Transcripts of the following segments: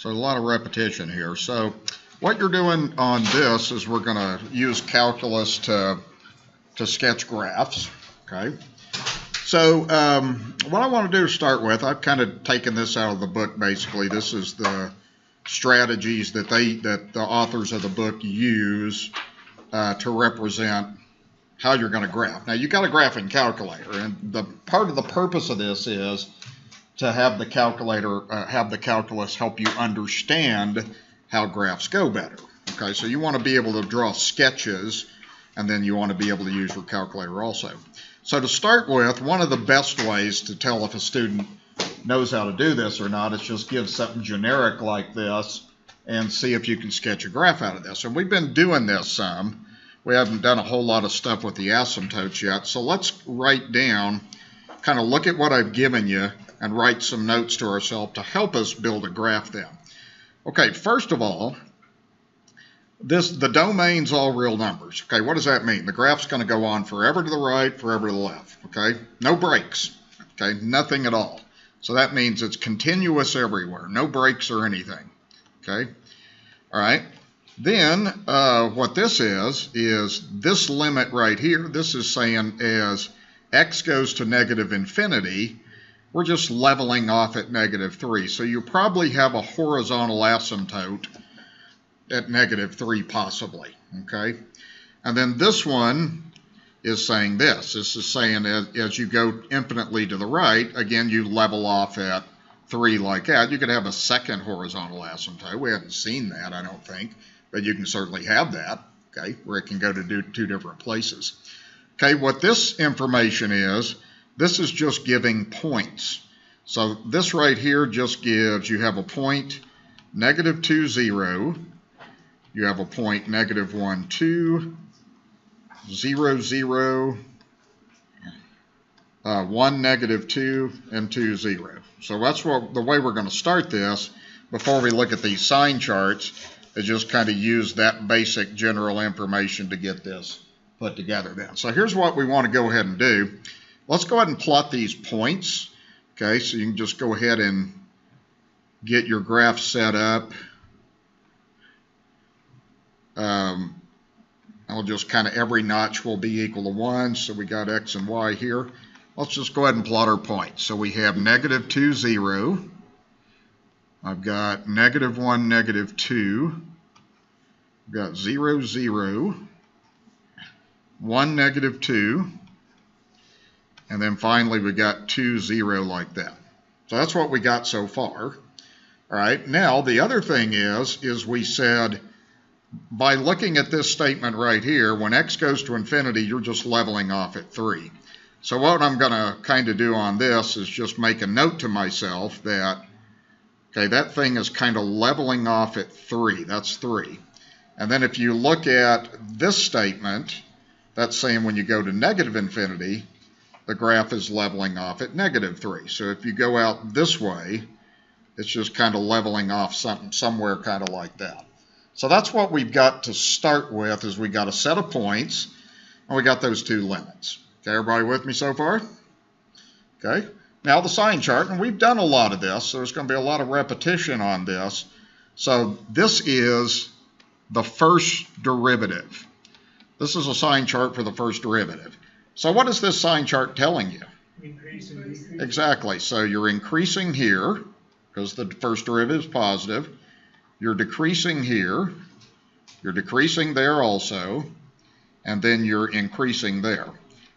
So a lot of repetition here. So what you're doing on this is we're going to use calculus to sketch graphs, okay? So what I want to do to start with, I've kind of taken this out of the book basically. This is the strategies that the authors of the book use to represent how you're going to graph. Now, you've got a graphing calculator, and the part of the purpose of this is to have the calculator, have the calculus help you understand how graphs go better. Okay, so you want to be able to draw sketches, and then you want to be able to use your calculator also. So to start with, one of the best ways to tell if a student knows how to do this or not is just give something generic like this and see if you can sketch a graph out of this. And we've been doing this some. We haven't done a whole lot of stuff with the asymptotes yet. So let's write down, kind of look at what I've given you and write some notes to ourselves to help us build a graph then. Okay, first of all, the domain's all real numbers. Okay, what does that mean? The graph's going to go on forever to the right, forever to the left. Okay, no breaks. Okay, nothing at all. So that means it's continuous everywhere, no breaks or anything. Okay, all right. Then what this is this limit right here. This is saying as x goes to negative infinity, we're just leveling off at -3. So you probably have a horizontal asymptote at -3 possibly, okay? And then this one is saying this. This is saying as you go infinitely to the right, again, you level off at 3 like that. You could have a second horizontal asymptote. We haven't seen that, I don't think, but you can certainly have that, okay, where it can go to two different places. Okay, what this information is, this is just giving points. So this right here just gives, you have a point -2, 0. You have a point -1, 2, 0, 0, 1, -2, and 2, 0. So that's the way we're going to start this before we look at these sign charts, is just kind of use that basic general information to get this put together then. So here's what we want to go ahead and do. Let's go ahead and plot these points. Okay, so you can just go ahead and get your graph set up. I'll just kind of, every notch will be equal to 1, so we got x and y here. Let's just go ahead and plot our points. So we have -2, 0. I've got -1, -2. I've got 0, 0. 1, -2. And then finally we got 2, 0 like that. So that's what we got so far. All right, now the other thing is we said, by looking at this statement right here, when x goes to infinity, you're just leveling off at 3. So what I'm going to kind of do on this is just make a note to myself that, okay, that thing is kind of leveling off at 3. That's 3. And then if you look at this statement, that's saying when you go to negative infinity, the graph is leveling off at -3. So if you go out this way, it's just kind of leveling off somewhere kind of like that. So that's what we've got to start with, is we got a set of points, and we got those two limits. Okay, everybody with me so far? Okay, now the sign chart, and we've done a lot of this, so there's going to be a lot of repetition on this. So this is the first derivative. This is a sign chart for the first derivative. So what is this sign chart telling you? Increasing. Exactly, so you're increasing here, because the first derivative is positive. You're decreasing here, you're decreasing there also, and then you're increasing there.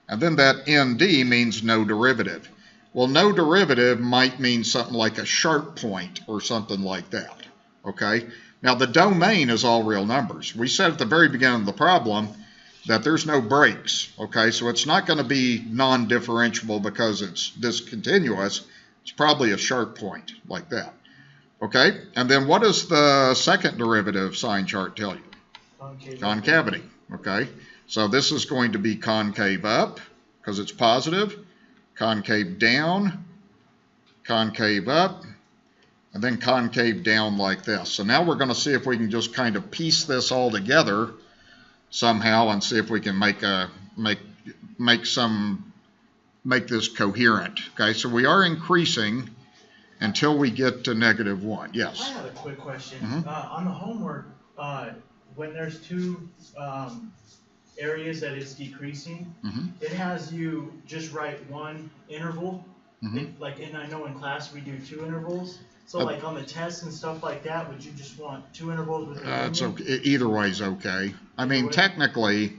And then that ND means no derivative. Well, no derivative might mean something like a sharp point or something like that, okay? Now, the domain is all real numbers. We said at the very beginning of the problem that there's no breaks, okay? So it's not going to be non-differentiable because it's discontinuous. It's probably a sharp point like that. Okay, and then what does the second derivative sign chart tell you? Concavity. Okay, so this is going to be concave up because it's positive, concave down, concave up, and then concave down like this. So now we're going to see if we can just kind of piece this all together somehow and see if we can make this coherent. Okay, so we are increasing until we get to -1. Yes? I have a quick question. Mm-hmm. On the homework, when there's two areas that it's decreasing, Mm-hmm. it has you just write one interval. Mm-hmm. And I know in class we do 2 intervals. So like on the tests and stuff like that, would you just want 2 intervals with a It's union? okay. Either way is okay. I mean, way? technically,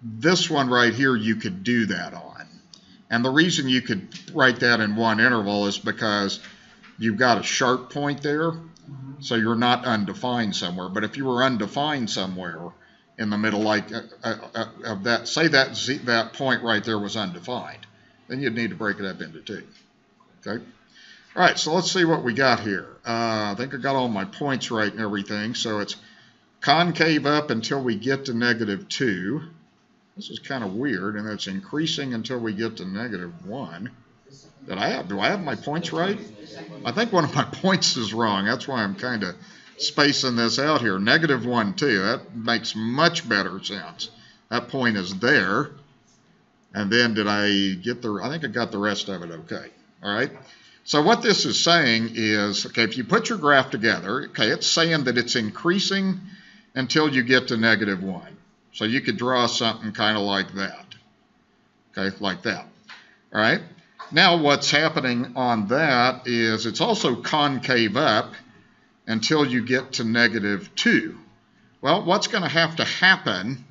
this one right here, you could do that on. And the reason you could write that in one interval is because you've got a sharp point there, so you're not undefined somewhere. But if you were undefined somewhere in the middle, like of that, say that point right there was undefined, then you'd need to break it up into 2. Okay? All right, so let's see what we got here. I think I got all my points right and everything. So it's concave up until we get to -2. This is kind of weird, and it's increasing until we get to -1. Do I have my points right? I think one of my points is wrong. That's why I'm kind of spacing this out here. -1, 2. That makes much better sense. That point is there. And then did I get I think I got the rest of it okay. All right. So what this is saying is, okay, if you put your graph together, okay, it's saying that it's increasing until you get to -1. So you could draw something kind of like that. Okay, like that. All right. Now what's happening on that is it's also concave up until you get to -2. Well, what's going to have to happen,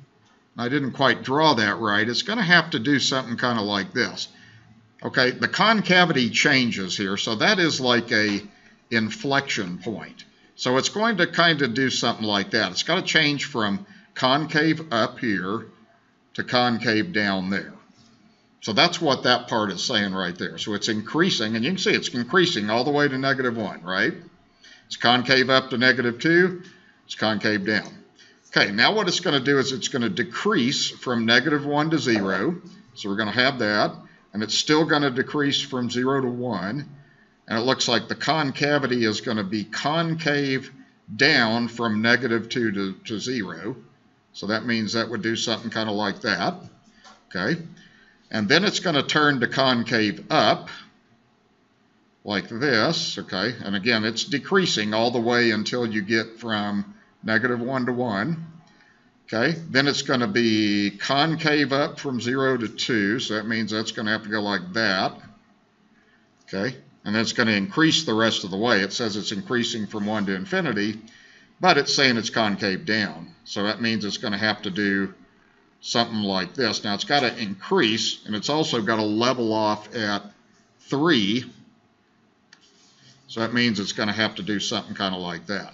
I didn't quite draw that right, it's going to have to do something kind of like this. Okay, the concavity changes here, so that is like a inflection point. So it's going to kind of do something like that. It's got to change from concave up here to concave down there. So that's what that part is saying right there. So it's increasing, and you can see it's increasing all the way to -1, right? It's concave up to -2, it's concave down. Okay, now what it's going to do is it's going to decrease from -1 to 0. So we're going to have that. And it's still going to decrease from 0 to 1. And it looks like the concavity is going to be concave down from -2 to 0. So that means that would do something kind of like that. Okay. And then it's going to turn to concave up like this. Okay. And again, it's decreasing all the way until you get from -1 to 1. Okay, then it's going to be concave up from 0 to 2, so that means that's going to have to go like that. Okay, and then it's going to increase the rest of the way. It says it's increasing from 1 to infinity, but it's saying it's concave down. So that means it's going to have to do something like this. Now it's got to increase, and it's also got to level off at 3. So that means it's going to have to do something kind of like that.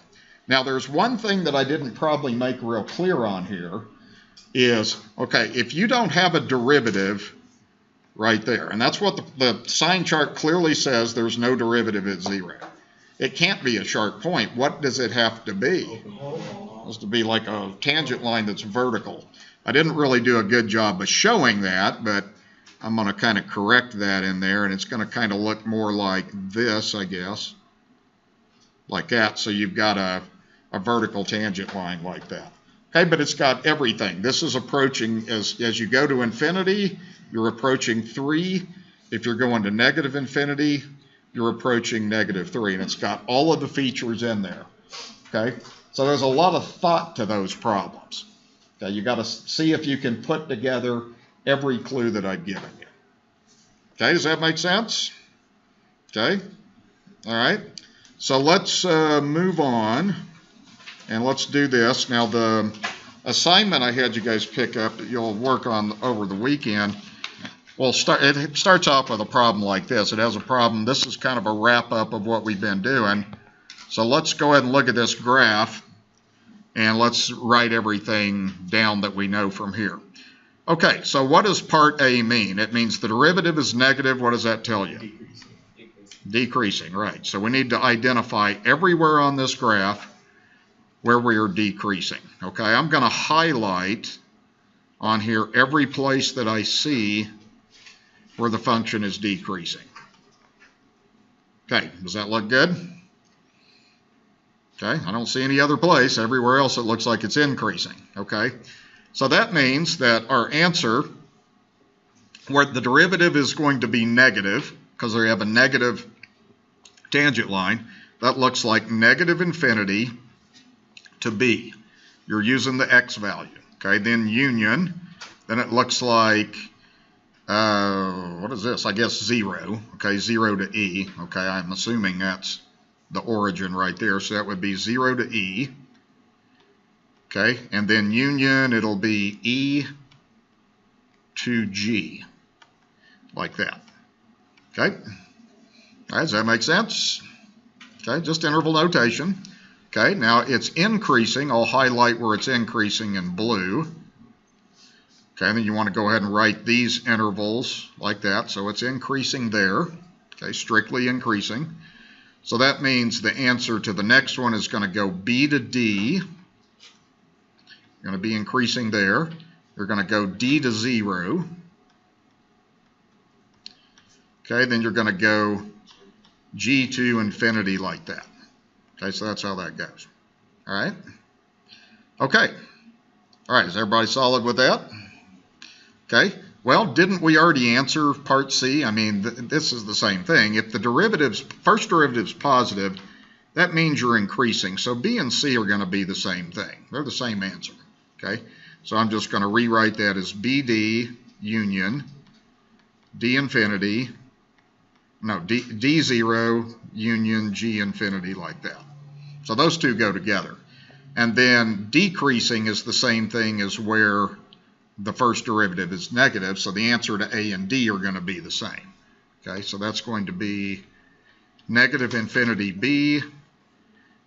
Now, there's one thing that I didn't probably make real clear on here is, okay, if you don't have a derivative right there, and that's what the sign chart clearly says, there's no derivative at 0. It can't be a sharp point. What does it have to be? It has to be like a tangent line that's vertical. I didn't really do a good job of showing that, but I'm going to kind of correct that in there, and it's going to kind of look more like this, I guess, like that. So you've got a vertical tangent line like that. Okay, but it's got everything. This is approaching, as you go to infinity, you're approaching 3. If you're going to negative infinity, you're approaching -3, and it's got all of the features in there. Okay, so there's a lot of thought to those problems. Okay, you got to see if you can put together every clue that I've given you. Okay, does that make sense? Okay, all right. So let's move on, and let's do this. Now, the assignment I had you guys pick up that you'll work on over the weekend, well, it starts off with a problem like this. It has a problem. This is kind of a wrap-up of what we've been doing. So let's go ahead and look at this graph, and let's write everything down that we know from here. Okay, so what does part A mean? It means the derivative is negative. What does that tell you? Decreasing, right. So we need to identify everywhere on this graph where we are decreasing. Okay, I'm going to highlight on here every place that I see where the function is decreasing. Okay, does that look good? Okay, I don't see any other place. Everywhere else it looks like it's increasing. Okay, so that means that our answer, where the derivative is going to be negative, because we have a negative tangent line, that looks like negative infinity to b. You're using the x value. Okay, then union, then it looks like, what is this? I guess 0. Okay, 0 to e. Okay, I'm assuming that's the origin right there. So that would be 0 to e. Okay, and then union, it'll be e to g, like that. Okay, all right, does that make sense? Okay, just interval notation. Okay, now it's increasing. I'll highlight where it's increasing in blue. Okay, then you want to go ahead and write these intervals like that. So it's increasing there. Okay, strictly increasing. So that means the answer to the next one is going to go B to D. You're going to be increasing there. You're going to go D to 0. Okay, then you're going to go G to infinity like that. Okay, so that's how that goes. All right? Okay. All right, is everybody solid with that? Okay. Well, didn't we already answer part C? I mean, this is the same thing. If the derivatives, first derivative is positive, that means you're increasing. So B and C are going to be the same thing. They're the same answer. Okay. So I'm just going to rewrite that as BD union D infinity, no, D0 union G infinity like that. So those two go together. And then decreasing is the same thing as where the first derivative is negative, so the answer to A and D are going to be the same. Okay, so that's going to be negative infinity B,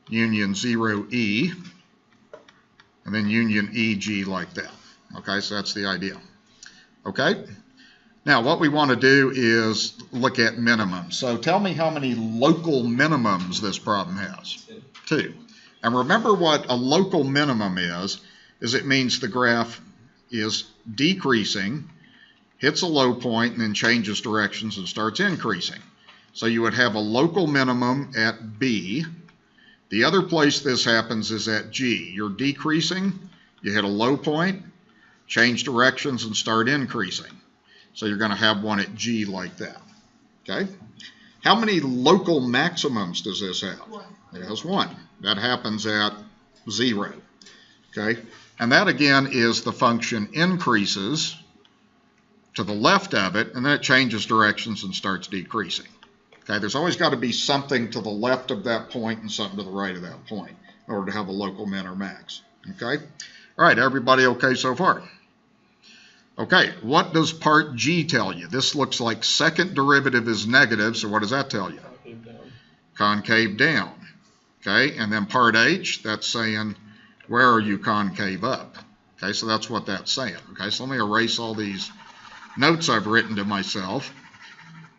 union 0E, and then union EG like that. Okay, so that's the idea. Okay, now what we want to do is look at minimums. So tell me how many local minimums this problem has. 2. And remember what a local minimum is it means the graph is decreasing, hits a low point, and then changes directions and starts increasing. So you would have a local minimum at B. The other place this happens is at G. You're decreasing, you hit a low point, change directions, and start increasing. So you're going to have one at G like that. Okay? How many local maximums does this have? 1. It has 1. That happens at 0. Okay? And that, again, is the function increases to the left of it, and then it changes directions and starts decreasing. Okay, there's always got to be something to the left of that point and something to the right of that point in order to have a local min or max. Okay? All right, everybody okay so far? Okay, what does part G tell you? This looks like second derivative is negative, so what does that tell you? Concave down. Concave down. Okay, and then part H, that's saying, where are you concave up? Okay, so that's what that's saying. Okay, so let me erase all these notes I've written to myself.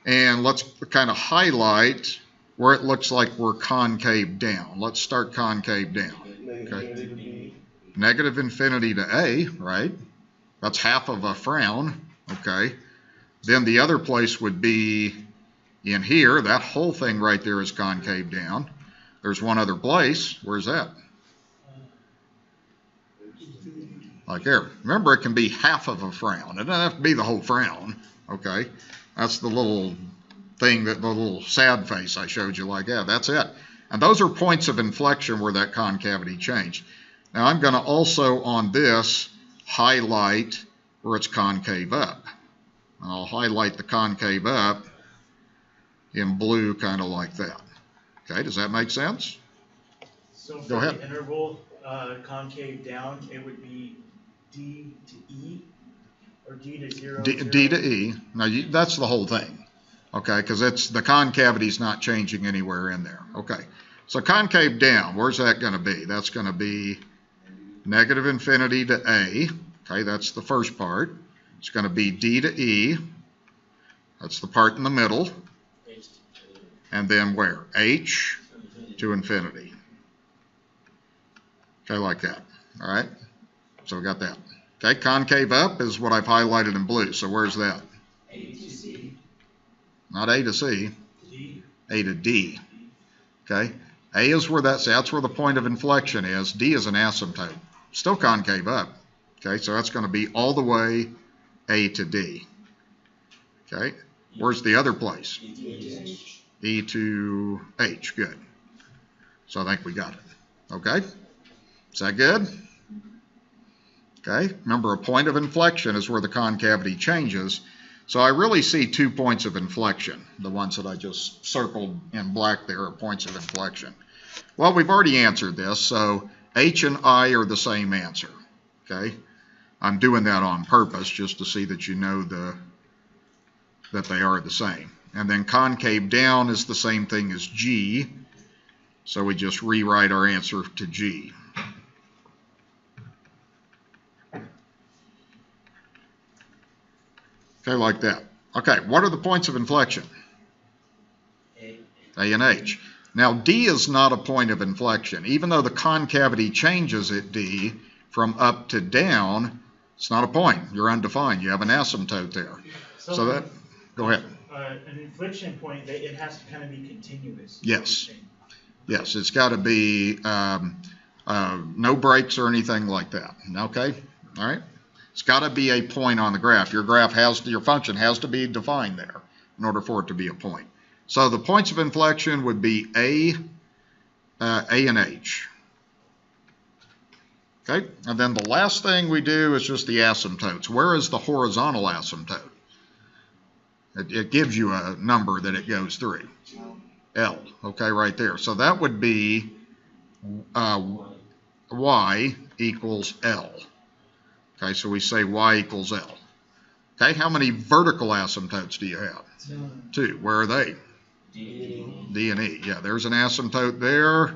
And let's kind of highlight where it looks like we're concave down. Let's start concave down. Okay. Negative infinity to A, right? That's half of a frown. Okay. Then the other place would be in here. That whole thing right there is concave down. There's one other place. Where's that? Like there. Remember, it can be half of a frown. It doesn't have to be the whole frown. Okay. That's the little thing, that the little sad face I showed you like that. That's it. And those are points of inflection where that concavity changed. Now I'm going to also on this highlight where it's concave up. And I'll highlight the concave up in blue kind of like that. Okay, does that make sense? So for Go ahead. the interval concave down, it would be D to E or D to 0? D to E. Now that's the whole thing. Okay, because it's the concavity is not changing anywhere in there. Okay, so concave down, where's that going to be? That's going to be negative infinity to A. Okay, that's the first part. It's going to be D to E. That's the part in the middle. And then where? H to infinity. Okay, like that. All right, so we got that. Okay, concave up is what I've highlighted in blue. So where's that? A to C. Not A to C. D. A to D. Okay, A is where that's where the point of inflection is. D is an asymptote. Still concave up. Okay, so that's going to be all the way A to D. Okay, where's the other place? e to h. Good. So I think we got it. Okay? Is that good? Okay? Remember, a point of inflection is where the concavity changes. So I really see 2 points of inflection. The ones that I just circled in black there are points of inflection. Well, we've already answered this, so h and I are the same answer. Okay? I'm doing that on purpose just to see that you know that they are the same. And then concave down is the same thing as g, so we just rewrite our answer to g. Okay, like that. Okay, what are the points of inflection? A and H. Now, D is not a point of inflection. Even though the concavity changes at D from up to down, it's not a point. You're undefined. You have an asymptote there. So that, go ahead. An inflection point, it has to kind of be continuous. Yes. Yes, it's got to be no breaks or anything like that. Okay? All right? It's got to be a point on the graph. Your function has to be defined there in order for it to be a point. So the points of inflection would be A and H. Okay, and then the last thing we do is just the asymptotes. Where is the horizontal asymptote? It gives you a number that it goes through. L, okay, right there. So that would be y equals L. Okay, so we say y equals L. Okay, how many vertical asymptotes do you have? 2. Where are they? D and E. Yeah, there's an asymptote there.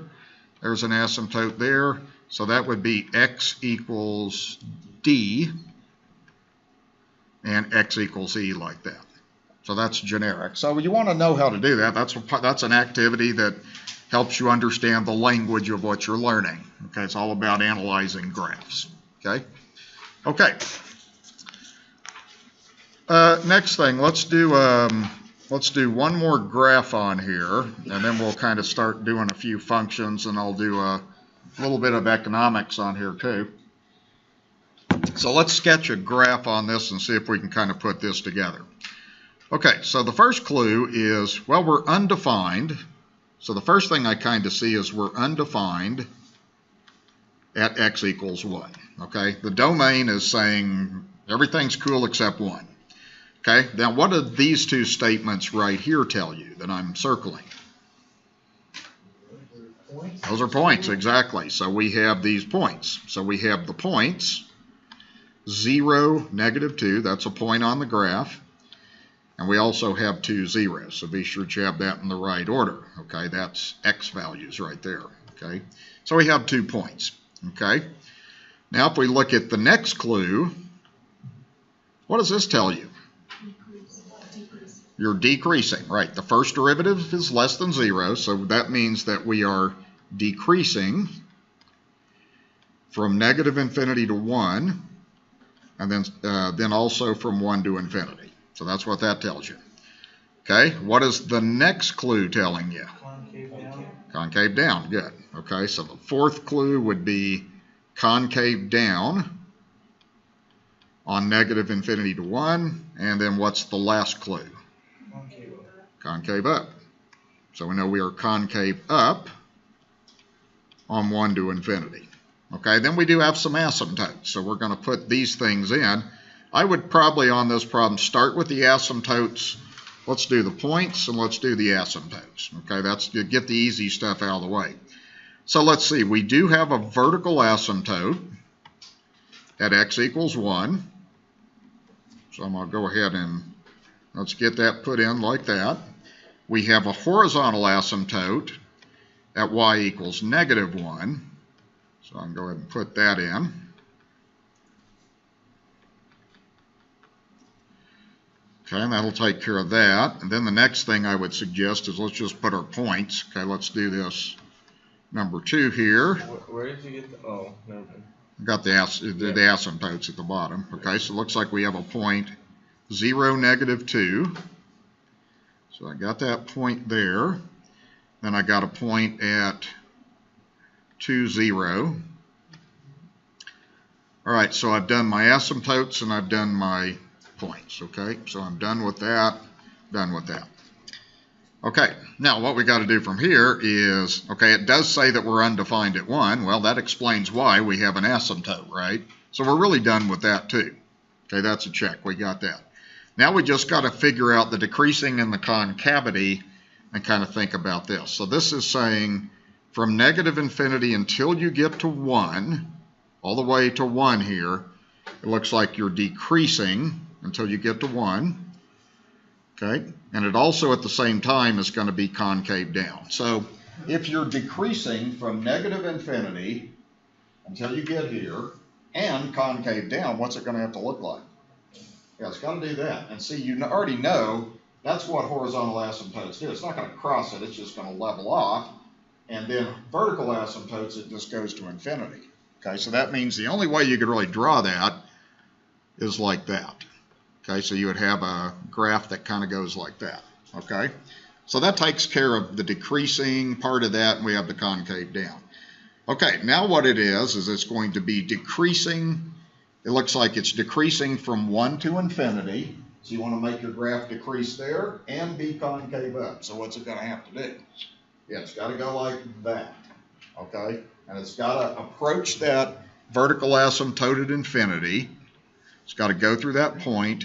There's an asymptote there. So that would be x equals D and x equals E like that. So that's generic. So you want to know how to do that. That's an activity that helps you understand the language of what you're learning. Okay, it's all about analyzing graphs. Okay. Okay. Next thing, let's do one more graph on here, and then we'll kind of start doing a few functions, and I'll do a little bit of economics on here too. So let's sketch a graph on this and see if we can kind of put this together. Okay, so the first clue is, well, we're undefined. So the first thing I kind of see is we're undefined at x equals 1. Okay, the domain is saying everything's cool except 1. Okay, now what do these two statements right here tell you that I'm circling? Those are points, exactly. So we have these points. So we have the points, 0, -2, that's a point on the graph. And we also have 2 zeros, so be sure you have that in the right order. Okay, that's x values right there. Okay, so we have 2 points. Okay, now if we look at the next clue, what does this tell you? You're decreasing, right? The first derivative is less than 0, so that means that we are decreasing from -infinity to 1, and then also from 1 to infinity. So that's what that tells you. Okay, what is the next clue telling you? Concave down. Concave down, good. Okay, so the fourth clue would be concave down on -infinity to 1, and then what's the last clue? Concave up. Concave up. So we know we are concave up on 1 to infinity. Okay, then we do have some asymptotes, so we're going to put these things in. I would probably on this problem start with the asymptotes. Let's do the points and let's do the asymptotes. Okay, that's to get the easy stuff out of the way. So let's see, we do have a vertical asymptote at x equals 1. So I'm going to go ahead and let's get that put in like that. We have a horizontal asymptote at y equals -1. So I'm going to go ahead and put that in. Okay, and that'll take care of that. And then the next thing I would suggest is let's just put our points. Okay, let's do this number 2 here. Where did you get the, oh, never mind. Got the asymptotes at the bottom. Okay, so it looks like we have a point 0, -2. So I got that point there. Then I got a point at 2, 0. All right, so I've done my asymptotes and I've done my points. Okay, so I'm done with that, done with that. Okay, now what we got to do from here is, okay, it does say that we're undefined at 1. Well, that explains why we have an asymptote, right? So we're really done with that too. Okay, that's a check. We got that. Now we just got to figure out the decreasing in the concavity and kind of think about this. So this is saying from negative infinity until you get to 1, all the way to 1 here, it looks like you're decreasing until you get to 1. Okay, and it also at the same time is going to be concave down. So if you're decreasing from negative infinity until you get here and concave down, what's it going to have to look like? Yeah, it's got to do that. And see, you already know that's what horizontal asymptotes do. It's not going to cross it, it's just going to level off. And then vertical asymptotes, it just goes to infinity. Okay, so that means the only way you could really draw that is like that. Okay, so you would have a graph that kind of goes like that. Okay, so that takes care of the decreasing part of that, and we have the concave down. Okay, now what it is it's going to be decreasing. It looks like it's decreasing from 1 to infinity. So you want to make your graph decrease there and be concave up. So what's it going to have to do? Yeah, it's got to go like that. Okay, and it's got to approach that vertical asymptote at infinity. It's got to go through that point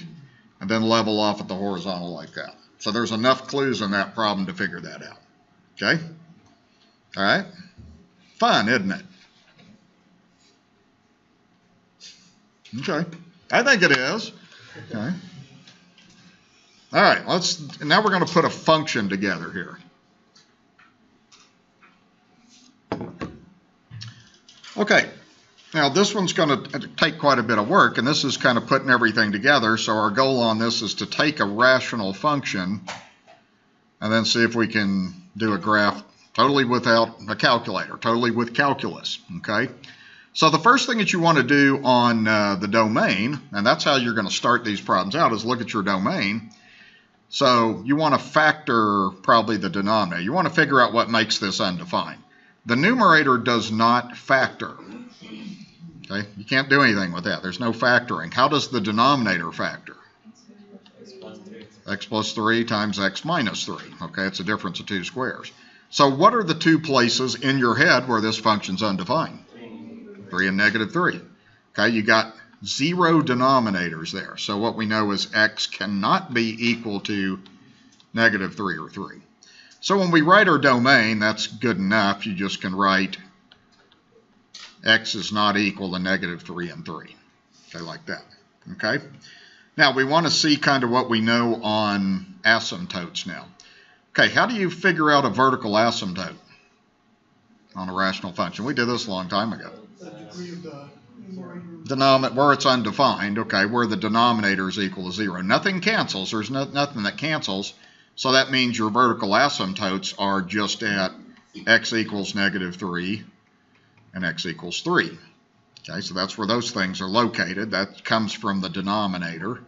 and then level off at the horizontal like that. So there's enough clues in that problem to figure that out. Okay? All right? Fun, isn't it? Okay. I think it is. Okay. All right, now we're going to put a function together here. Okay. Now this one's going to take quite a bit of work, and this is kind of putting everything together. So our goal on this is to take a rational function and then see if we can do a graph totally without a calculator, totally with calculus, okay? So the first thing that you want to do on the domain, and that's how you're going to start these problems out, is look at your domain. So you want to factor probably the denominator. You want to figure out what makes this undefined. The numerator does not factor. Okay, you can't do anything with that. There's no factoring. How does the denominator factor? X plus 3 times x minus 3. Okay, it's a difference of 2 squares. So what are the two places in your head where this function's undefined? 3 and negative 3. Okay, you got 0 denominators there. So what we know is x cannot be equal to negative 3 or 3. So when we write our domain, that's good enough. You just can write x is not equal to negative 3 and 3. Okay, like that. Okay? Now, we want to see kind of what we know on asymptotes now. Okay, how do you figure out a vertical asymptote on a rational function? We did this a long time ago. The degree of the Denominator, where it's undefined, okay, where the denominator is equal to 0. Nothing cancels. There's nothing that cancels. So that means your vertical asymptotes are just at x equals negative 3 and x equals 3. Okay, so that's where those things are located. That comes from the denominator.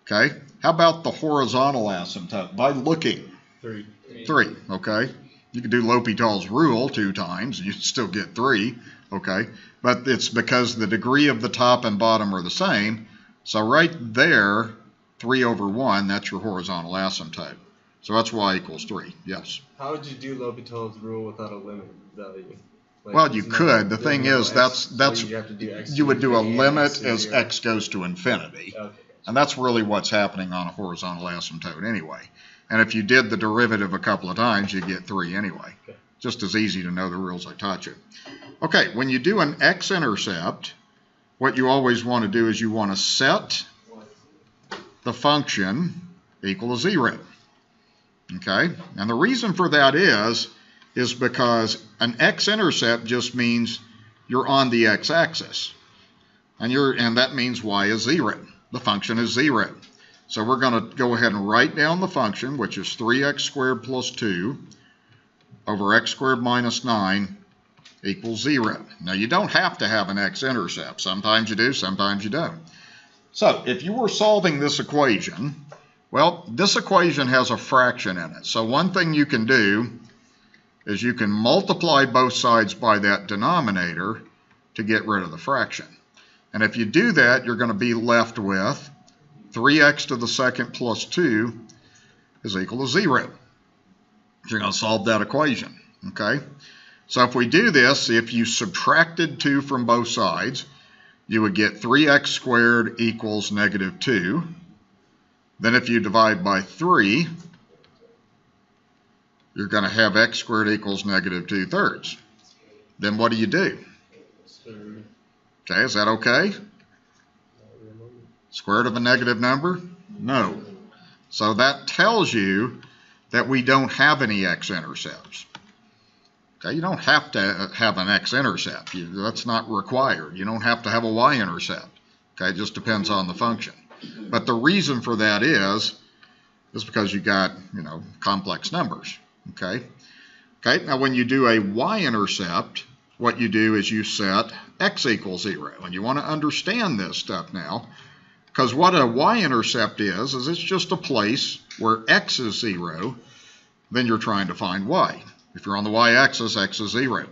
Okay, how about the horizontal asymptote? By looking. 3. 3, okay. You could do L'Hopital's rule 2 times, and you'd still get 3, okay. But it's because the degree of the top and bottom are the same. So right there, 3 over 1, that's your horizontal asymptote. So that's y equals 3, yes. How would you do L'Hopital's rule without a limit value? Like, Well, you could. The thing is, that's you have to do x you would do a and limit x to as 0. x goes to infinity. Okay. And that's really what's happening on a horizontal asymptote anyway. And if you did the derivative a couple of times, you get 3 anyway. Okay. Just as easy to know the rules I taught you. Okay, when you do an x-intercept, what you always want to do is you want to set the function equal to 0. Okay, and the reason for that is because an x-intercept just means you're on the x-axis. And that means y is 0. The function is 0. So we're going to go ahead and write down the function, which is 3x squared plus 2 over x squared minus 9 equals 0. Now, you don't have to have an x-intercept. Sometimes you do, sometimes you don't. So if you were solving this equation, well, this equation has a fraction in it. So one thing you can do is you can multiply both sides by that denominator to get rid of the fraction. And if you do that, you're going to be left with 3x to the second plus 2 is equal to 0. you're going to solve that equation, okay? So if we do this, if you subtracted 2 from both sides, you would get 3x squared equals negative 2. Then if you divide by 3, you're going to have x squared equals negative 2/3. Then what do you do? Okay, is that okay? Square root of a negative number? No. So that tells you that we don't have any x-intercepts. Okay, you don't have to have an x-intercept. That's not required. You don't have to have a y-intercept. Okay, it just depends on the function. But the reason for that is because you got, complex numbers. Okay. Okay, now when you do a y-intercept, what you do is you set x equals 0. And you want to understand this stuff now, because what a y-intercept is it's just a place where x is 0, then you're trying to find y. If you're on the y-axis, x is 0.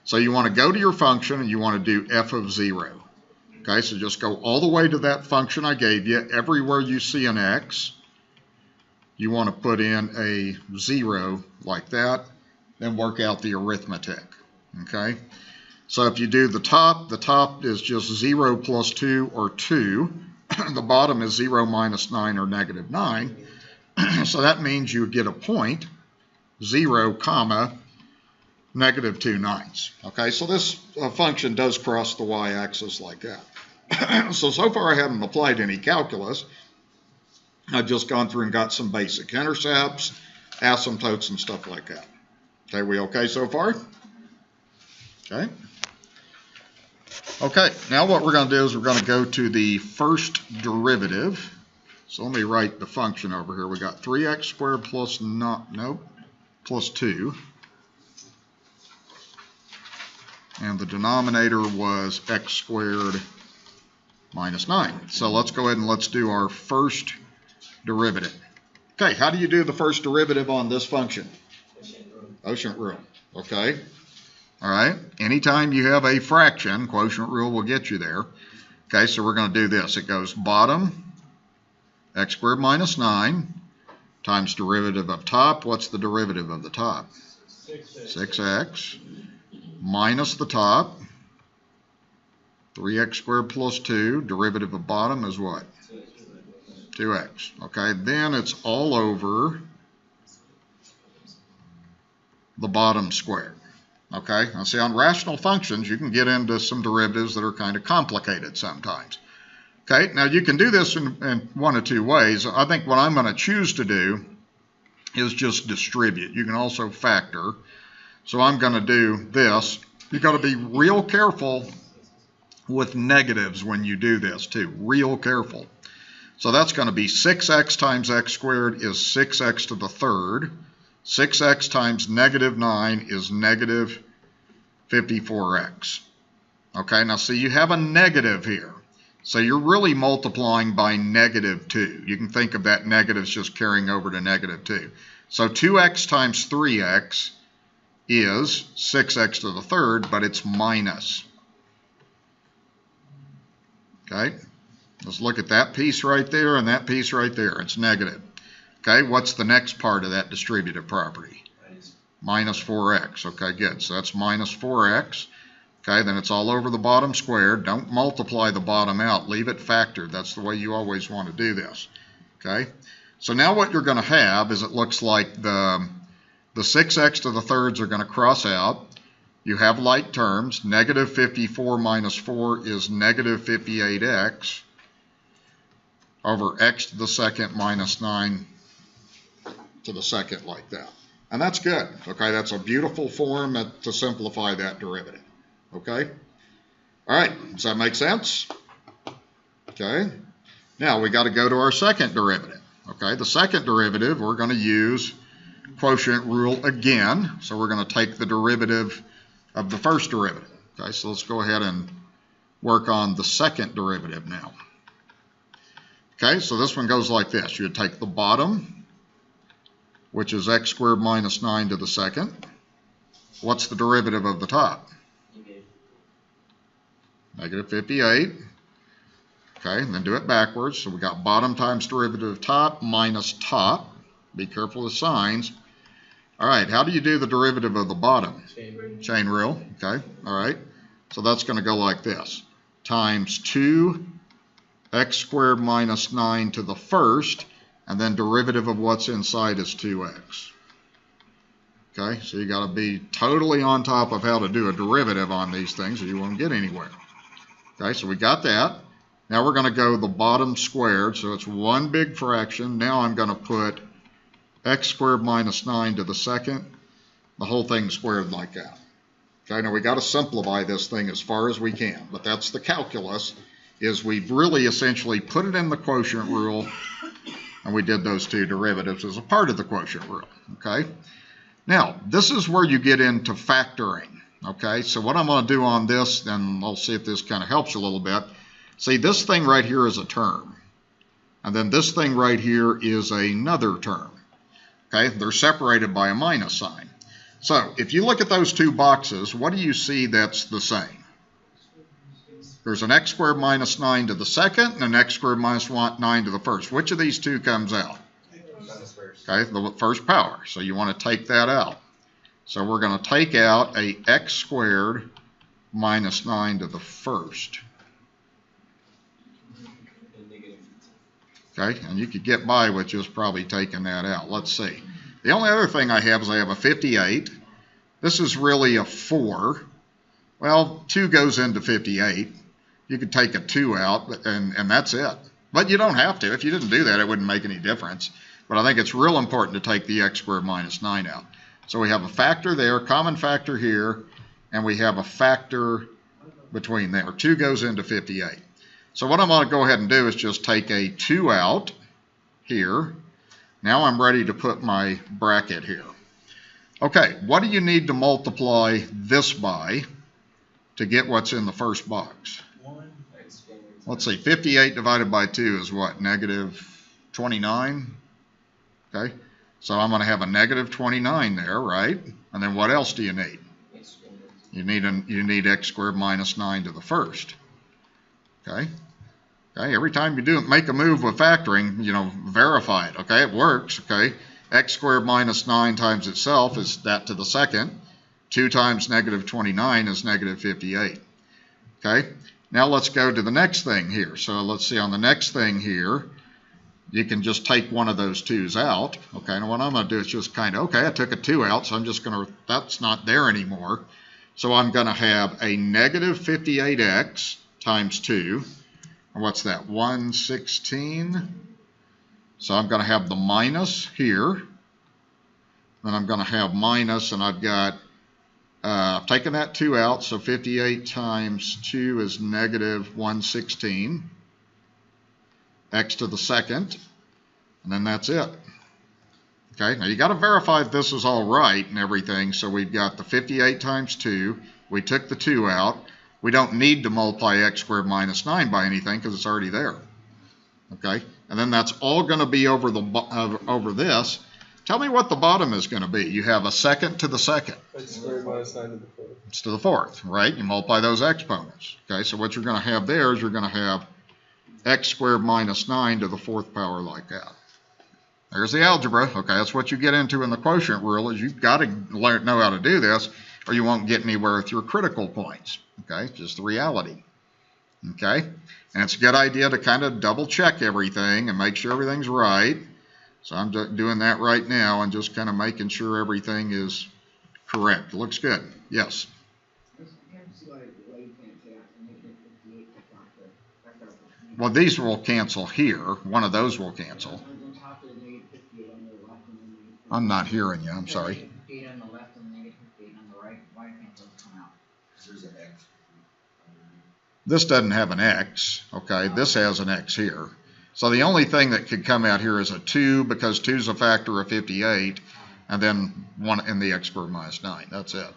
So you want to go to your function and you want to do f of 0. Okay, so just go all the way to that function I gave you. Everywhere you see an x, you want to put in a 0 like that, then work out the arithmetic, okay? So if you do the top is just 0 plus 2 or 2. The bottom is 0 minus 9 or negative 9. So that means you get a point, 0, comma, negative 2/9. Okay, so this function does cross the y-axis like that. So far I haven't applied any calculus. I've just gone through and got some basic intercepts, asymptotes, and stuff like that. Okay, we okay so far? Okay. Okay, now what we're going to do is we're going to go to the first derivative. So let me write the function over here. We got 3x squared plus 2. And the denominator was x squared minus 9. So let's go ahead and let's do our first derivative. Okay, how do you do the first derivative on this function? Quotient rule. Okay. All right. Anytime you have a fraction, quotient rule will get you there. Okay, so we're going to do this. It goes bottom, x squared minus 9, times derivative of top. What's the derivative of the top? 6x. Minus the top, 3x squared plus 2. Derivative of bottom is what? 2x. Okay, then it's all over the bottom squared. Okay, now see, on rational functions, you can get into some derivatives that are kind of complicated sometimes. Okay, now you can do this in one of two ways. I think what I'm going to choose to do is just distribute. You can also factor. So I'm going to do this. You've got to be real careful with negatives when you do this too. Real careful. So that's going to be 6x times x squared is 6x to the third. 6x times negative 9 is negative 54x. Okay, now see, you have a negative here. So you're really multiplying by negative 2. You can think of that negatives just carrying over to negative 2. So 2x times 3x is 6x to the third, but it's minus. Okay, let's look at that piece right there and that piece right there. It's negative. Okay, what's the next part of that distributive property? Minus 4x. Okay, good. So that's minus 4x. Okay, then it's all over the bottom squared. Don't multiply the bottom out. Leave it factored. That's the way you always want to do this. Okay, so now what you're going to have is it looks like the 6x to the thirds are going to cross out. You have like terms. Negative 54 minus 4 is negative 58x over x to the second minus 9 to the second, like that. And that's good. Okay, that's a beautiful form to simplify that derivative. Okay? All right, does that make sense? Okay. Now we got to go to our second derivative. Okay, the second derivative, we're going to use quotient rule again. So we're going to take the derivative of the first derivative. Okay, so let's go ahead and work on the second derivative now. Okay, so this one goes like this. You would take the bottom, which is x squared minus 9 to the second. What's the derivative of the top? Negative 58. Okay, and then do it backwards. So we got bottom times derivative of top minus top. Be careful of signs. All right, how do you do the derivative of the bottom? Chain rule. Chain rule, okay, all right. So that's going to go like this, times 2x squared minus 9 to the first, and then derivative of what's inside is 2x. Okay, so you got to be totally on top of how to do a derivative on these things or you won't get anywhere. Okay, so we got that. Now we're going to go the bottom squared, so it's one big fraction. Now I'm going to put x squared minus 9 to the second, the whole thing squared like that. Okay, now we got to simplify this thing as far as we can, but that's the calculus, is we've really essentially put it in the quotient rule, and we did those two derivatives as a part of the quotient rule. Okay. Now, this is where you get into factoring, okay? So what I'm going to do on this, and I'll see if this kind of helps you a little bit. See, this thing right here is a term, and then this thing right here is another term, okay? They're separated by a minus sign. So if you look at those two boxes, what do you see that's the same? There's an x squared minus 9 to the second and an x squared minus 9 to the first. Which of these two comes out? Okay, the first power. So you want to take that out. So we're going to take out a x squared minus 9 to the first. Okay, and you could get by with just probably taking that out. Let's see. The only other thing I have is I have a 58. This is really a 4. Well, 2 goes into 58. You could take a 2 out, and that's it. But you don't have to. If you didn't do that, it wouldn't make any difference. But I think it's real important to take the x squared minus 9 out. So we have a factor there, common factor here, and we have a factor between there. 2 goes into 58. So what I'm going to go ahead and do is just take a 2 out here. Now I'm ready to put my bracket here. Okay, what do you need to multiply this by to get what's in the first box? 1. Let's see, 58 divided by 2 is what, negative 29? Okay, so I'm going to have a negative 29 there, right? And then what else do you need? You need x squared minus 9 to the first. Okay. Okay. Every time you make a move with factoring, verify it. Okay, it works. Okay, x squared minus 9 times itself is that to the second. 2 times negative 29 is negative 58. Okay. Now let's go to the next thing here. So let's see on the next thing here. You can just take one of those 2's out. Okay, and what I'm going to do is just kind of, okay, I took a 2 out, so I'm just going to, that's not there anymore. So I'm going to have a negative 58x times 2. And what's that, 116? So I'm going to have the minus here. Then I'm going to have minus, and I've got, I've taken that 2 out, so 58 times 2 is negative 116. X to the second, and then that's it. Okay, now you got to verify if this is all right and everything. So we've got the 58 times 2. We took the 2 out. We don't need to multiply x squared minus 9 by anything because it's already there. Okay, and then that's all going to be over over this. Tell me what the bottom is going to be. You have a second to the second. X squared minus 9 to the fourth. It's to the fourth, right? You multiply those exponents. Okay, so what you're going to have there is you're going to have x squared minus 9 to the fourth power like that. There's the algebra. Okay, that's what you get into in the quotient rule, is you've got to know how to do this or you won't get anywhere with your critical points. Okay, just the reality. Okay, and it's a good idea to kind of double check everything and make sure everything's right. So I'm doing that right now and just kind of making sure everything is correct. Looks good. Yes? Well, these will cancel here. One of those will cancel. I'm not hearing you. I'm sorry. This doesn't have an X. Okay, this has an X here. So the only thing that could come out here is a 2 because 2 is a factor of 58, and then 1 in the x squared minus 9. That's it.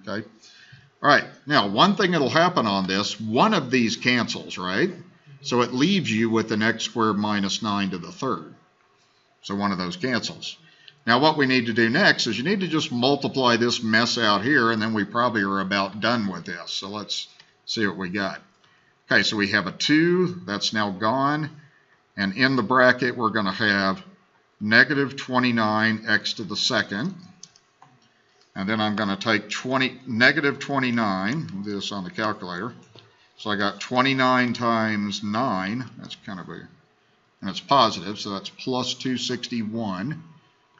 Okay. All right. Now, one thing that'll happen on this, one of these cancels, right? So it leaves you with an x squared minus 9 to the third. So one of those cancels. Now what we need to do next is you need to just multiply this mess out here, and then we probably are about done with this. So let's see what we got. Okay, so we have a 2. That's now gone. And in the bracket, we're going to have negative 29x to the second. And then I'm going to take negative 29. We'll do this on the calculator. So I got 29 times 9. That's kind of a, and it's positive, so that's plus 261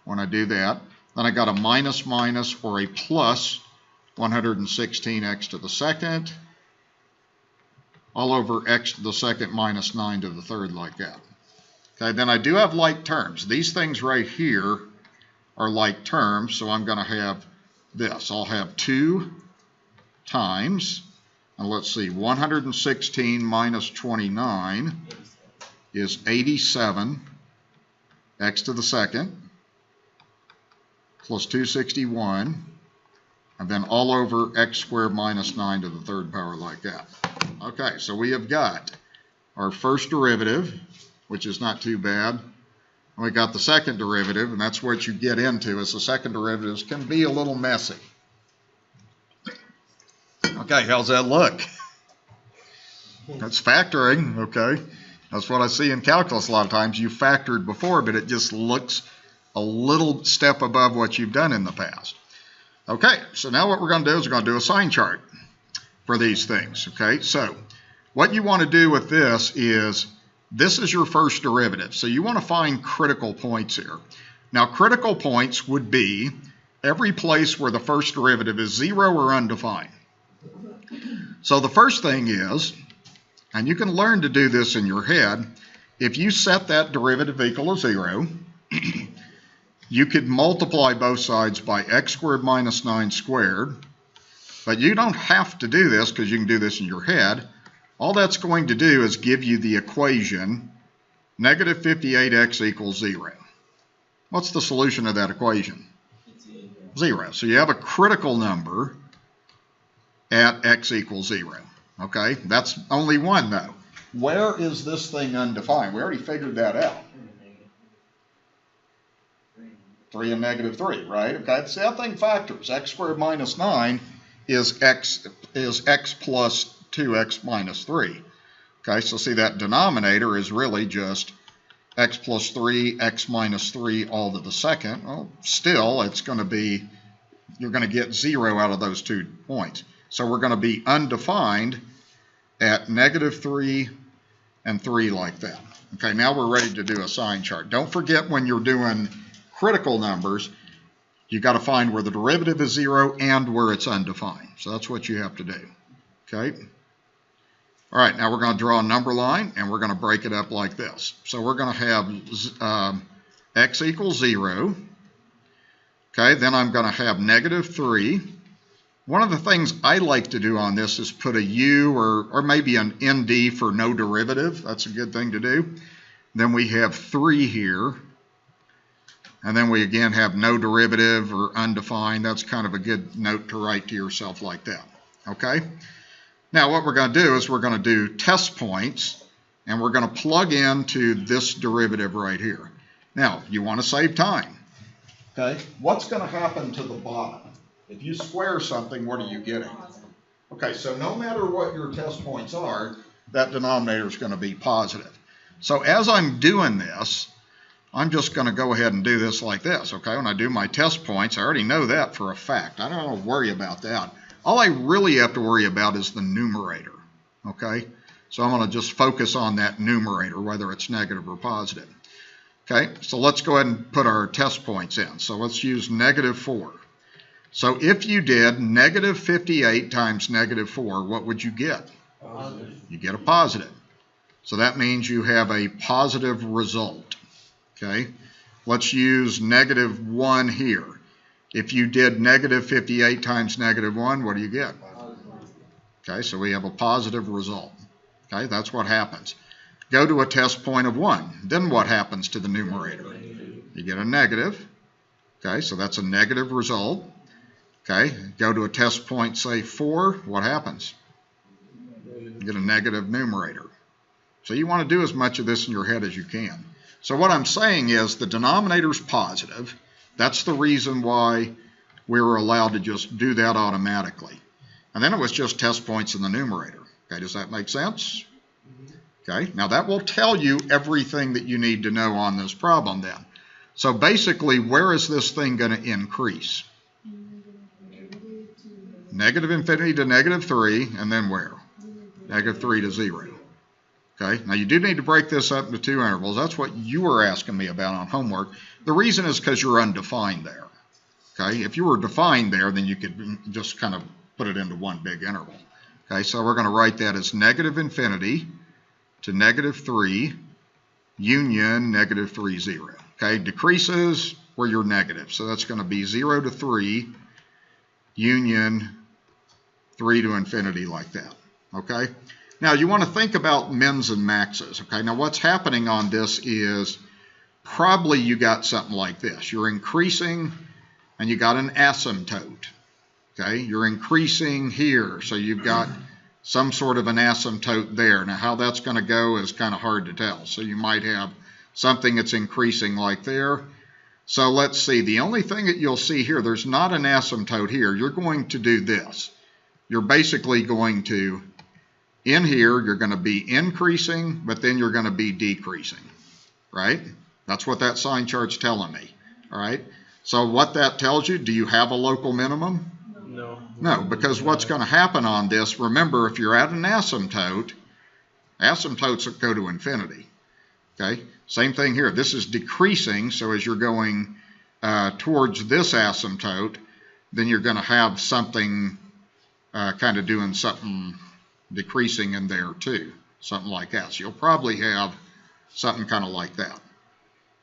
when I do that. Then I got a minus minus or a plus 116x to the second, all over x to the second minus 9 to the third, like that. Okay, then I do have like terms. These things right here are like terms, so I'm going to have this. I'll have 2 times, and let's see, 116 minus 29 is 87 x to the second plus 261, and then all over x squared minus 9 to the third power, like that. Okay, so we have got our first derivative, which is not too bad. We got the second derivative, and that's what you get into, is the second derivatives can be a little messy. Okay, how's that look? That's factoring, okay? That's what I see in calculus a lot of times. You factored before, but it just looks a little step above what you've done in the past. Okay, so now what we're going to do is we're going to do a sign chart for these things, okay? So what you want to do with this is your first derivative. So you want to find critical points here. Now, critical points would be every place where the first derivative is 0 or undefined. So the first thing is, and you can learn to do this in your head, if you set that derivative equal to 0, you could multiply both sides by x squared minus 9 squared, but you don't have to do this because you can do this in your head. All that's going to do is give you the equation negative 58x equals 0. What's the solution of that equation? 0. So you have a critical number at x equals 0. Okay, that's only one though. Where is this thing undefined? We already figured that out. 3 and negative 3, right? Okay, so that thing factors. X squared minus 9 is x plus 2x minus 3. Okay, so see that denominator is really just x plus 3, x minus 3 all to the second. Well, still, it's going to be, you're going to get 0 out of those 2 points. So we're going to be undefined at negative 3 and 3, like that. Okay, now we're ready to do a sign chart. Don't forget when you're doing critical numbers, you got to find where the derivative is 0 and where it's undefined. So that's what you have to do. Okay. All right, now we're going to draw a number line, and we're going to break it up like this. So we're going to have x equals 0. Okay, then I'm going to have negative 3. One of the things I like to do on this is put a u or maybe an nd for no derivative. That's a good thing to do. Then we have 3 here. And then we again have no derivative or undefined. That's kind of a good note to write to yourself like that. Okay? Now what we're going to do is we're going to do test points, and we're going to plug into this derivative right here. Now, you want to save time. Okay? What's going to happen to the bottom? If you square something, what are you getting? Okay, so no matter what your test points are, that denominator is going to be positive. So as I'm doing this, I'm just going to go ahead and do this like this, okay? When I do my test points, I already know that for a fact. I don't have to worry about that. All I really have to worry about is the numerator, okay? So I'm going to just focus on that numerator, whether it's negative or positive. Okay, so let's go ahead and put our test points in. So let's use negative 4. So if you did negative 58 times negative 4, what would you get? Positive. You get a positive. So that means you have a positive result. Okay, let's use negative 1 here. If you did negative 58 times negative 1, what do you get? Okay, so we have a positive result. Okay, that's what happens. Go to a test point of 1. Then what happens to the numerator? You get a negative. Okay, so that's a negative result. Okay, go to a test point, say 4. What happens? You get a negative numerator. So you want to do as much of this in your head as you can. So what I'm saying is the denominator's positive. That's the reason why we were allowed to just do that automatically. And then it was just test points in the numerator. Okay, does that make sense? Okay, now that will tell you everything that you need to know on this problem then. So basically, where is this thing going to increase? negative infinity to negative 3, and then where? Negative 3 to 0. Okay, now you do need to break this up into 2 intervals. That's what you were asking me about on homework. The reason is because you're undefined there. Okay, if you were defined there, then you could just kind of put it into one big interval. Okay, so we're going to write that as negative infinity to negative 3 union negative 3, 0. Okay, decreases where you're negative. So that's going to be 0 to 3 union 3 to infinity like that. Okay, now you want to think about mins and maxes. Okay, now what's happening on this is probably you got something like this. You're increasing and you got an asymptote. Okay, you're increasing here, so you've got some sort of an asymptote there. Now how that's going to go is kind of hard to tell. So you might have something that's increasing like there. So let's see, the only thing that you'll see here, there's not an asymptote here. You're going to do this. You're basically going to, in here, you're going to be increasing, but then you're going to be decreasing, right? That's what that sign chart's telling me, all right? So what that tells you, do you have a local minimum? No. No, because what's going to happen on this, remember, if you're at an asymptote, asymptotes go to infinity, okay? Same thing here. This is decreasing, so as you're going towards this asymptote, then you're going to have something kind of doing something decreasing in there too, something like that. So you'll probably have something kind of like that,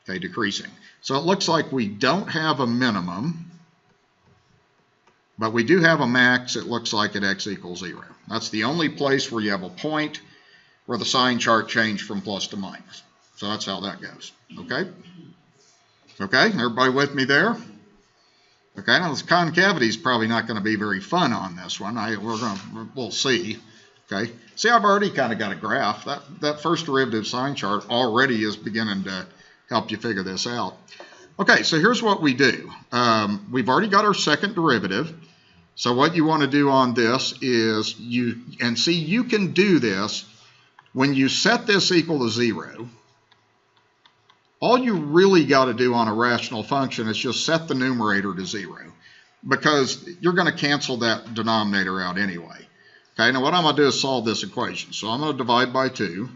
okay, decreasing. So it looks like we don't have a minimum, but we do have a max, it looks like, at x equals 0. That's the only place where you have a point where the sign chart changed from plus to minus. So that's how that goes, okay? Okay, everybody with me there? Okay, now this concavity is probably not going to be very fun on this one. We'll see, okay? See, I've already kind of got a graph. That first derivative sign chart already is beginning to help you figure this out. Okay, so here's what we do. We've already got our second derivative. So what you want to do on this is you can do this when you set this equal to 0. All you really got to do on a rational function is just set the numerator to 0, because you're going to cancel that denominator out anyway. Okay, now what I'm going to do is solve this equation. So I'm going to divide by 2.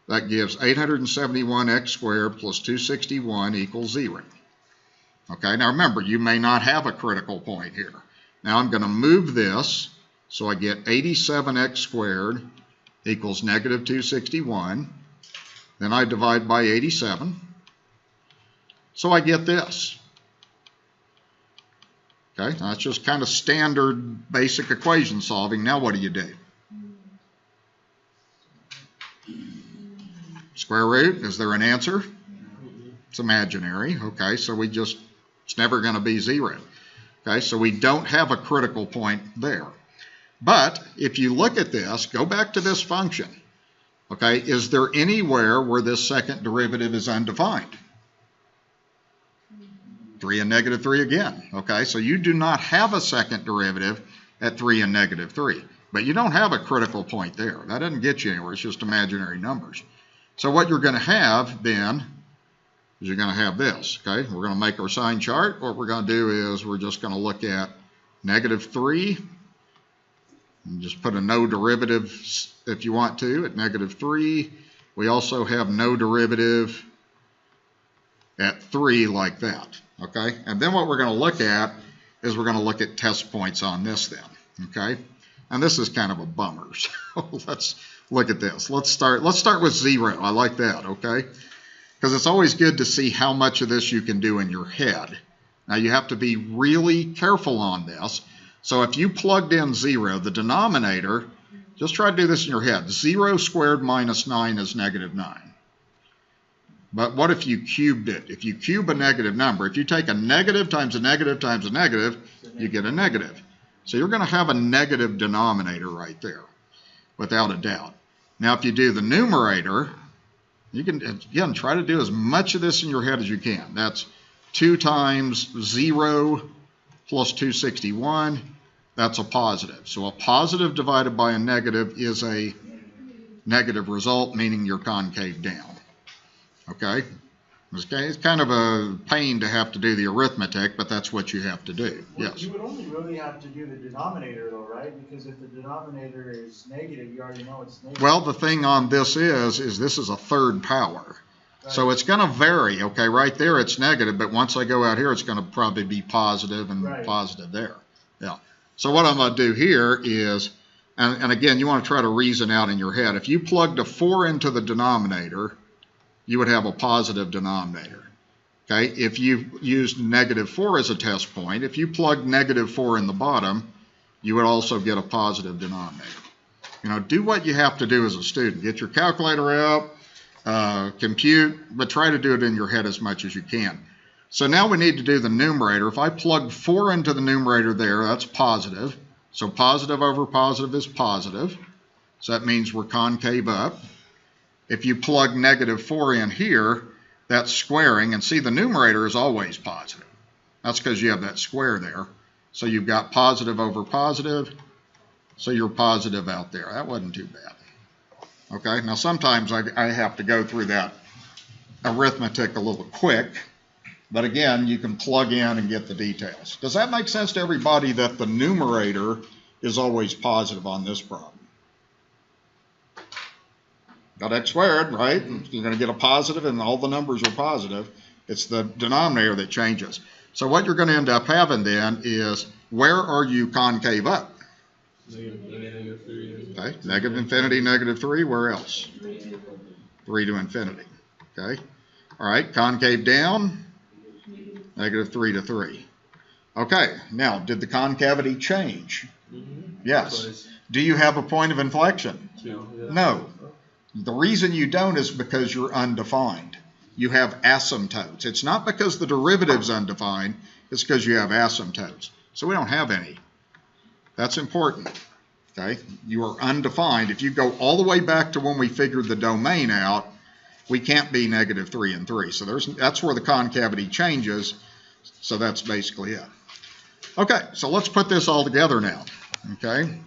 That gives 871x squared plus 261 equals 0. Okay, now remember, you may not have a critical point here. Now I'm going to move this, so I get 87x squared equals negative 261. Then I divide by 87. So I get this. Okay, that's just kind of standard basic equation solving. Now what do you do? Square root, is there an answer? It's imaginary. Okay, so it's never going to be 0. Okay, so we don't have a critical point there. But if you look at this, go back to this function. Okay, is there anywhere where this second derivative is undefined? 3 and negative 3 again. Okay, so you do not have a second derivative at 3 and negative 3. But you don't have a critical point there. That doesn't get you anywhere. It's just imaginary numbers. So what you're going to have then is you're going to have this. Okay, we're going to make our sign chart. What we're going to do is we're just going to look at negative 3. And just put a no derivative if you want to at negative 3. We also have no derivative at 3 like that. Okay, and then what we're going to look at is we're going to look at test points on this then. Okay, and this is kind of a bummer. So let's look at this. Let's start with 0. I like that. Okay, because it's always good to see how much of this you can do in your head. Now you have to be really careful on this. So if you plugged in 0, the denominator, just try to do this in your head. 0 squared minus 9 is negative 9. But what if you cubed it? If you cube a negative number, if you take a negative times a negative times a negative, you get a negative. So you're going to have a negative denominator right there, without a doubt. Now if you do the numerator, you can, again, try to do as much of this in your head as you can. That's 2 times 0 plus 261, that's a positive. So a positive divided by a negative is a negative result, meaning you're concave down. Okay? It's kind of a pain to have to do the arithmetic, but that's what you have to do. Well, Yes. you would only really have to do the denominator though, right? Because if the denominator is negative, you already know it's negative. Well, the thing on this is this is a third power. So Right. it's going to vary, okay? Right there it's negative, but once I go out here, it's going to probably be positive and Right. positive there. Yeah. So what I'm going to do here is, and again, you want to try to reason out in your head. If you plugged a 4 into the denominator, you would have a positive denominator. Okay? If you used -4 as a test point, if you plugged -4 in the bottom, you would also get a positive denominator. You know, do what you have to do as a student. Get your calculator out, compute, but try to do it in your head as much as you can. So now we need to do the numerator. If I plug 4 into the numerator there, that's positive. So positive over positive is positive. So that means we're concave up. If you plug -4 in here, that's squaring. And see, the numerator is always positive. That's because you have that square there. So you've got positive over positive. So you're positive out there. That wasn't too bad. Okay, now sometimes I have to go through that arithmetic a little quick. But again, you can plug in and get the details. Does that make sense to everybody that the numerator is always positive on this problem? Got x squared, right? You're going to get a positive and all the numbers are positive. It's the denominator that changes. So what you're going to end up having then is, where are you concave up? -3. Okay, negative infinity, -3, where else? 3 to infinity. Okay, all right, concave down, -3 to 3. Okay, now, did the concavity change? Yes. Twice. Do you have a point of inflection? 2. Yeah. No. The reason you don't is because you're undefined. You have asymptotes. It's not because the derivative's undefined, it's because you have asymptotes. So we don't have any. That's important. Okay? You are undefined. If you go all the way back to when we figured the domain out, we can't be -3 and 3. So that's where the concavity changes. So that's basically it. Okay, so let's put this all together now. Okay?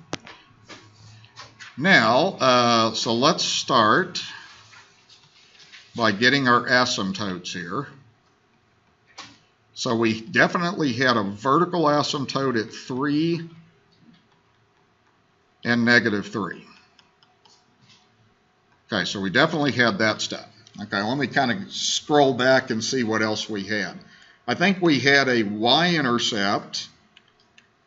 Now, so let's start by getting our asymptotes here. So we definitely had a vertical asymptote at 3 and -3. Okay, so we definitely had that stuff. Okay, let me kind of scroll back and see what else we had. I think we had a y-intercept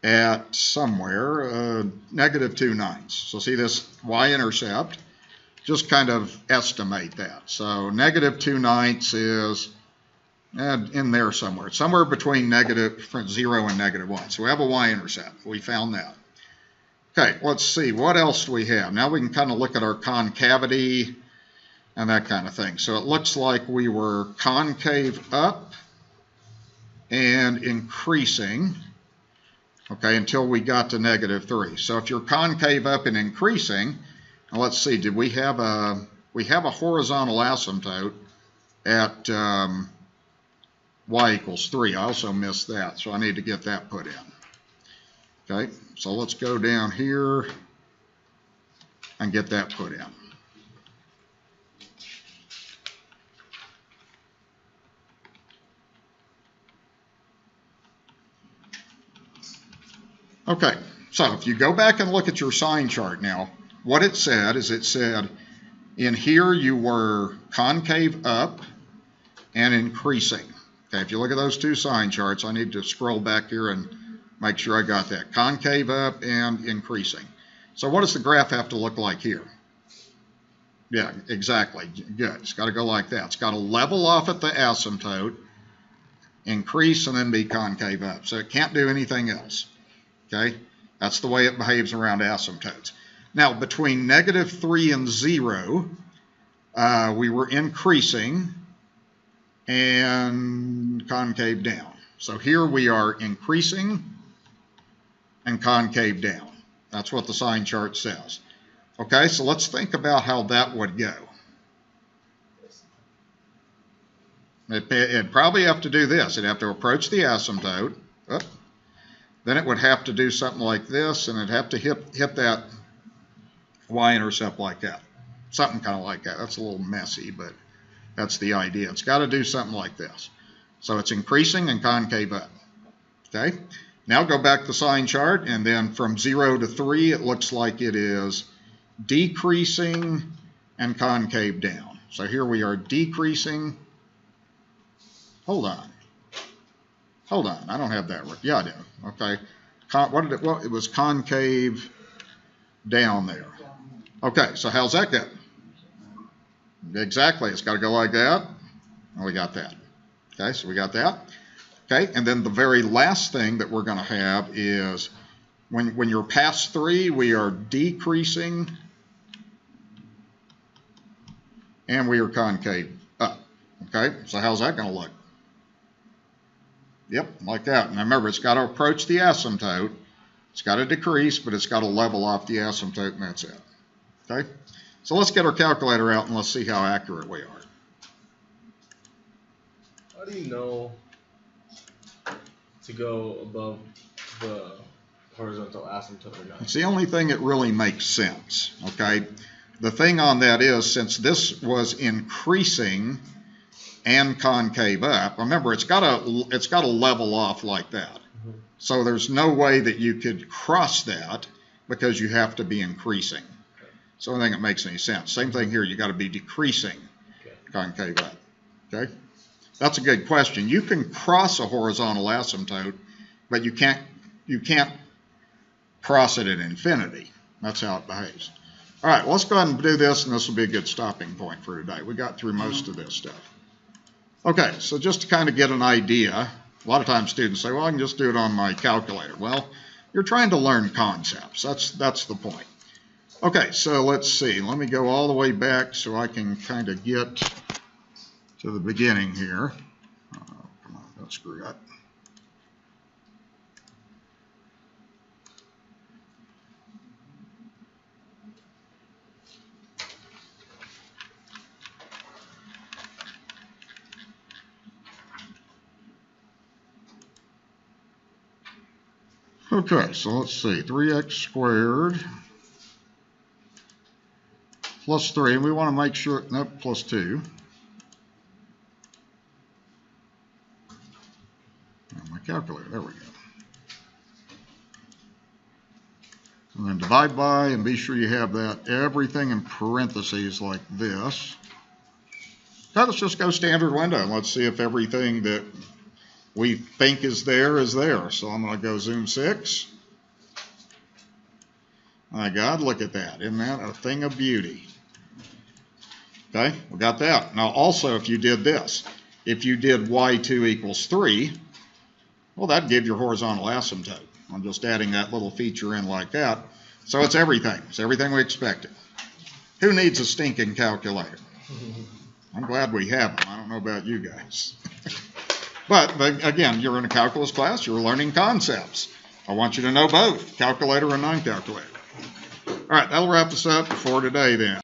at somewhere, -2/9. So see this y-intercept? Just kind of estimate that. So -2/9 is in there somewhere. Somewhere between -0 and -1. So we have a y-intercept. We found that. Okay, let's see. What else do we have? Now we can kind of look at our concavity and that kind of thing. So it looks like we were concave up and increasing, okay, until we got to -3. So if you're concave up and increasing, now let's see, did we have a horizontal asymptote at y = 3. I also missed that, so I need to get that put in. Okay, so let's go down here and get that put in. Okay, so if you go back and look at your sign chart now, what it said is in here you were concave up and increasing. Okay, if you look at those two sign charts, I need to scroll back here and make sure I got that. Concave up and increasing. So what does the graph have to look like here? Yeah, exactly. Good. It's got to go like that. It's got to level off at the asymptote, increase, and then be concave up. So it can't do anything else. Okay? That's the way it behaves around asymptotes. Now, between -3 and 0, we were increasing and concave down. So here we are increasing and concave down. That's what the sign chart says. Okay, so let's think about how that would go. It'd probably have to do this. It'd have to approach the asymptote. Oh, then it would have to do something like this, and it'd have to hit that y-intercept like that. Something kind of like that. That's a little messy, but That's the idea. It's got to do something like this. So it's increasing and concave up. Okay? Now go back to the sign chart, and then from 0 to 3, it looks like it is decreasing and concave down. So here we are decreasing. Hold on. Hold on. I don't have that right. Yeah, I do. Okay. Well, it was concave down there. Okay, so how's that go? Exactly. It's got to go like that. And we got that. Okay, so we got that. Okay, and then the very last thing that we're going to have is when you're past 3, we are decreasing and we are concave up. Okay, so how's that going to look? Yep, like that. And remember, it's got to approach the asymptote. It's got to decrease, but it's got to level off the asymptote, and that's it. Okay, so let's get our calculator out and let's see how accurate we are. How do you know to go above the horizontal asymptote or not? It's the only thing that really makes sense, okay? The thing on that is, since this was increasing and concave up, remember, it's got to level off like that. Mm-hmm. So there's no way that you could cross that because you have to be increasing. Okay. So I don't think it makes any sense. Same thing here, you got to be decreasing concave up, okay? That's a good question. You can cross a horizontal asymptote, but you can't cross it at infinity. That's how it behaves. All right, let's go ahead and do this, and this will be a good stopping point for today. We got through most of this stuff. Okay, so just to kind of get an idea, a lot of times students say, well, I can just do it on my calculator. Well, you're trying to learn concepts. That's the point. Okay, so let's see. Let me go all the way back so I can kind of get to the beginning here. Come on, don't screw up. Okay, so let's see, 3x squared plus 3, and we want to make sure, nope, plus 2. My calculator, there we go. And then divide by, and be sure you have that, everything in parentheses like this. Now let's just go standard window, and let's see if everything that we think is there. So I'm going to go zoom 6. My God, look at that. Isn't that a thing of beauty? Okay, we got that. Now also, if you did this, if you did y2 equals 3, well, that'd give your horizontal asymptote. I'm just adding that little feature in like that. So it's everything. It's everything we expected. Who needs a stinking calculator? I'm glad we have them. I don't know about you guys. But again, you're in a calculus class. You're learning concepts. I want you to know both, calculator and non-calculator. All right, that'll wrap us up for today then.